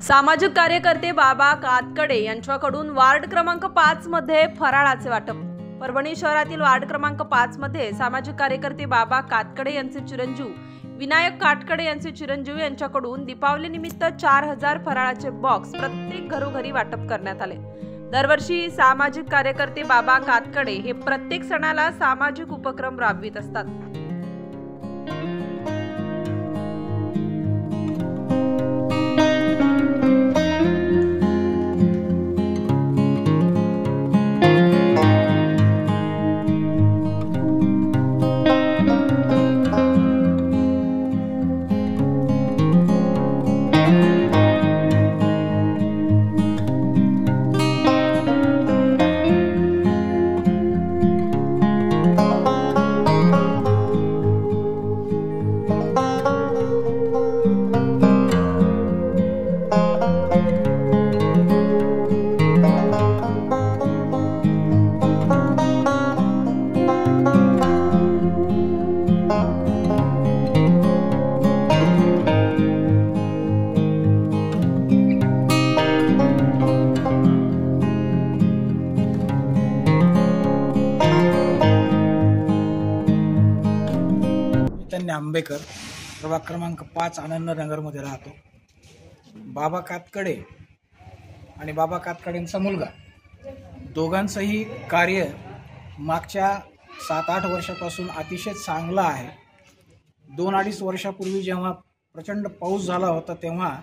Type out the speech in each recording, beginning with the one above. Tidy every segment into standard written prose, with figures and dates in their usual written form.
सामाजिक कार्यकर्ते बाबा कातकडे यांच्याकडून वार्ड क्रमांक 5 मध्ये फराळाचे वाटप। परभणी शहरातील वार्ड क्रमांक 5 मध्ये सामाजिक कार्यकर्ते बाबा कातकडे यांचे चिरंजीव विनायक कातकडे यांचे चिरंजीव यांच्याकडून दीपावली निमित्त 4000 फराळाचे बॉक्स प्रत्येक घरोघरी वाटप करण्यात आले। दरवर्षी सामाजिक कार्यकर्ते बाबा कातकडे हे प्रत्येक सणाला सामाजिक उपक्रम राबवित असतात। आंबेकर प्रभाग क्रमांक 5 आनंदनगरमध्ये राहतो। बाबा कातकडे आणि बाबा कातकडेंचा मुलगा दोघांचंही कार्य मागच्या 7-8 वर्षापासून अतिशय चांगलं आहे। 2-2.5 वर्षापूर्वी जेव्हा प्रचंड पाऊस झाला होता तेव्हा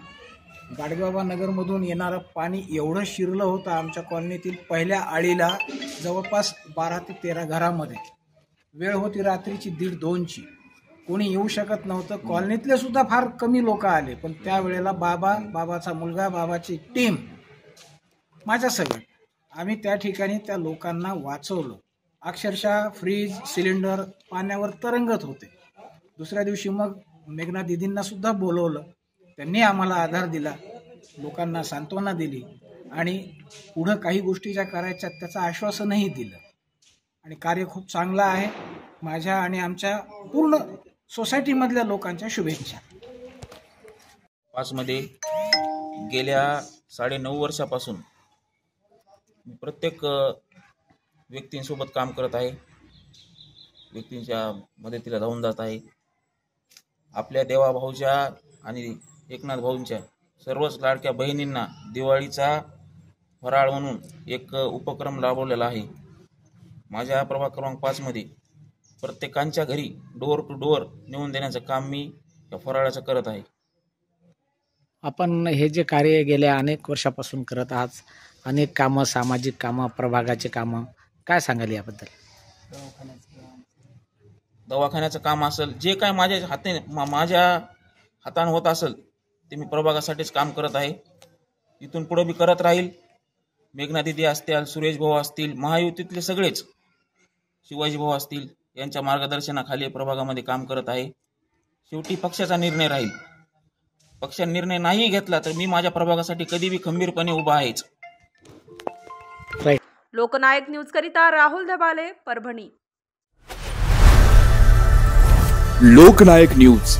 गाडगेबाबा नगरमधून येणारं पाणी एवढं शिरलं होतं आमच्या कॉलनीतील पहिल्या आळीला जवळपास 12 ते 13 घरामध्ये। वेळ होती रात्रीची 1:30-2ची। कोणी येऊ शकत नव्हतं। कॉलनीतले सुद्धा फार कमी लोक आले, पण त्यावेळेला बाबाचा मुलगा, बाबाची टीम माझ्यासकट आम्ही त्या ठिकाणी त्या लोकांना वाचवलं। अक्षरशः फ्रीज सिलेंडर पाण्यावर तरंगत होते। दुसऱ्या दिवशी मग मेघना दीदींना सुद्धा बोलवलं, त्यांनी आम्हाला आधार दिला, लोकांना सांत्वना दिली आणि पुढं काही गोष्टी ज्या करायच्या त्याचं आश्वासनही दिलं आणि कार्य खूप चांगलं आहे। माझ्या आणि आमच्या पूर्ण सोसायटीमधल्या लोकांच्या शुभेच्छा। 5 मध्ये गेल्या 9.5 वर्षापासून मी प्रत्येक व्यक्तींसोबत काम करत आहे, व्यक्तींच्या मदतीला धावून जात आहे। आपल्या देवाभाऊच्या आणि एकनाथ भाऊंच्या सर्वच लाडक्या बहिणींना दिवाळीचा फराळ म्हणून एक उपक्रम राबवलेला आहे। माझ्या प्रभाग क्रमांक 5 मध्ये प्रत्येकांच्या घरी डोअर टू डोअर नेऊन देण्याचं काम मी या फराळाचं करत आहे। आपण हे जे कार्य गेल्या अनेक वर्षापासून करत आहात, अनेक कामं, सामाजिक कामं, प्रभागाचे कामं, काय सांगाल याबद्दल? दवाखान्याचं काम असेल, जे काय माझ्या हाताने होत असेल ते मी प्रभागासाठीच काम करत आहे। इथून पुढे मी करत राहील। मेघना दीदी असतील, सुरेश भाऊ असतील, महायुतीतले सगळेच, शिवाजी भाऊ असतील, यांच्या मार्गदर्शनाखाली प्रभागामध्ये काम करत आहे। शेवटी पक्षाचा निर्णय राहील। पक्षाने निर्णय नाही घेतला तर मी माझ्या प्रभागासाठी कधीही खंबीरपणे उभा आहेच। लोकनायक न्यूज करिता राहुल धबाले, परभणी। लोकनायक न्यूज